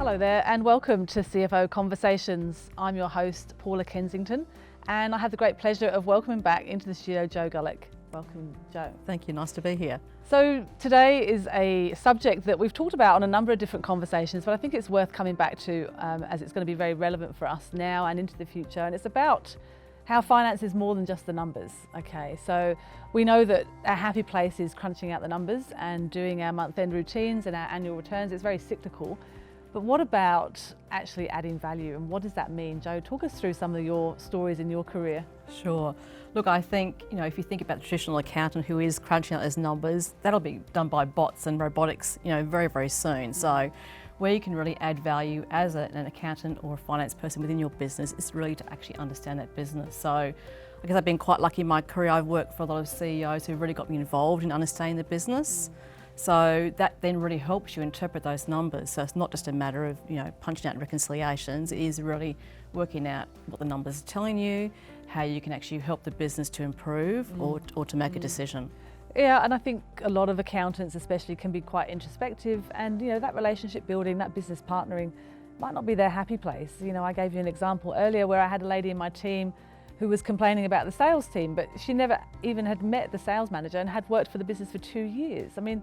Hello there and welcome to CFO Conversations. I'm your host, Paula Kensington, and I have the great pleasure of welcoming back into the studio Joe Gulick. Welcome, Joe. Thank you, nice to be here. So today is a subject that we've talked about on a number of different conversations, but I think it's worth coming back to as it's going to be very relevant for us now and into the future. And it's about how finance is more than just the numbers. Okay, so we know that our happy place is crunching out the numbers and doing our month-end routines and our annual returns. It's very cyclical. But what about actually adding value, and what does that mean? Joe, talk us through some of your stories in your career. Sure. Look, I think, if you think about the traditional accountant who is crunching out those numbers, that'll be done by bots and robotics, very, very soon. So where you can really add value as an accountant or a finance person within your business is really to actually understand that business. So I guess I've been quite lucky in my career. I've worked for a lot of CEOs who've really got me involved in understanding the business. So that then really helps you interpret those numbers. So it's not just a matter of, punching out reconciliations. It is really working out what the numbers are telling you, how you can actually help the business to improve or to make a decision. Yeah, and I think a lot of accountants especially can be quite introspective, and that relationship building, that business partnering might not be their happy place. I gave you an example earlier where I had a lady in my team who was complaining about the sales team, but she never even had met the sales manager and had worked for the business for 2 years. I mean,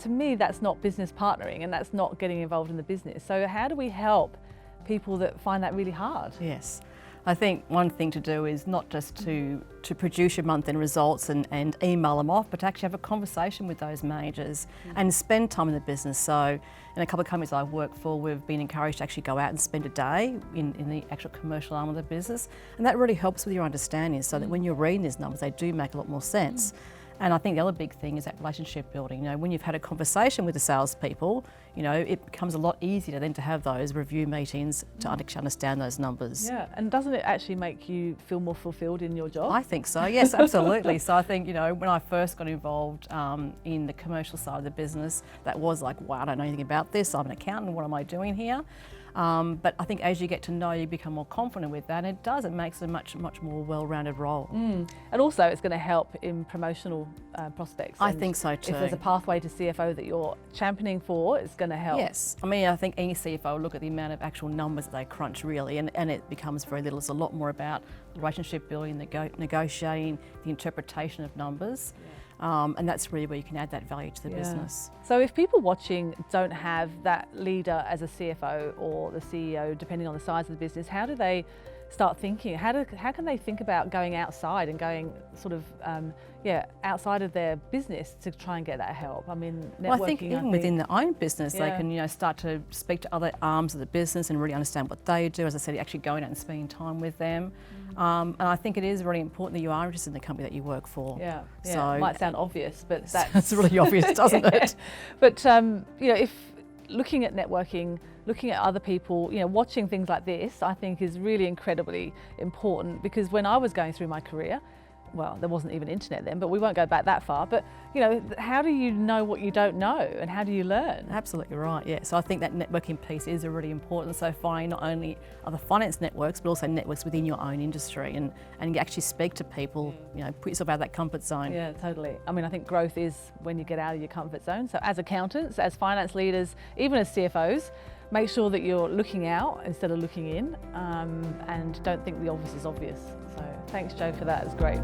to me, that's not business partnering and that's not getting involved in the business. So how do we help people that find that really hard? Yes. I think one thing to do is not just to produce your month-end results and email them off, but to actually have a conversation with those managers and spend time in the business. So in a couple of companies I've worked for, we've been encouraged to actually go out and spend a day in the actual commercial arm of the business. And that really helps with your understanding, so that when you're reading these numbers, they do make a lot more sense. And I think the other big thing is that relationship building. When you've had a conversation with the salespeople, it becomes a lot easier then to have those review meetings to actually understand those numbers. Yeah, and doesn't it actually make you feel more fulfilled in your job? I think so, yes, absolutely. So I think, when I first got involved in the commercial side of the business, that was like, wow, I don't know anything about this. I'm an accountant, what am I doing here? But I think as you get to know, you become more confident with that, and it makes a much more well-rounded role. And also it's going to help in promotional prospects. I think so too. If there's a pathway to CFO that you're championing for, it's going to help. Yes, I think any CFO will look at the amount of actual numbers that they crunch really, and it becomes very little. It's a lot more about relationship building, negotiating, the interpretation of numbers. And that's really where you can add that value to the business. So if people watching don't have that leader as a CFO or the CEO, depending on the size of the business, how do they start thinking? How can they think about going outside and going sort of outside of their business to try and get that help? I mean, networking. Well, I think even within their own business, they can start to speak to other arms of the business and really understand what they do. As I said, actually going out and spending time with them. And I think it is really important that you are interested in the company that you work for. Yeah. So it might sound obvious, but that's really obvious, doesn't it? But if looking at networking, looking at other people, watching things like this, I think is really incredibly important, because when I was going through my career, well, there wasn't even internet then, but we won't go back that far. But, how do you know what you don't know, and how do you learn? Absolutely right, yeah. So I think that networking piece is a really important. So finding not only other finance networks, but also networks within your own industry, and you actually speak to people, put yourself out of that comfort zone. Yeah, totally. I mean, I think growth is when you get out of your comfort zone. So as accountants, as finance leaders, even as CFOs, make sure that you're looking out instead of looking in, and don't think the obvious is obvious. So thanks, Joe, for that. It's great.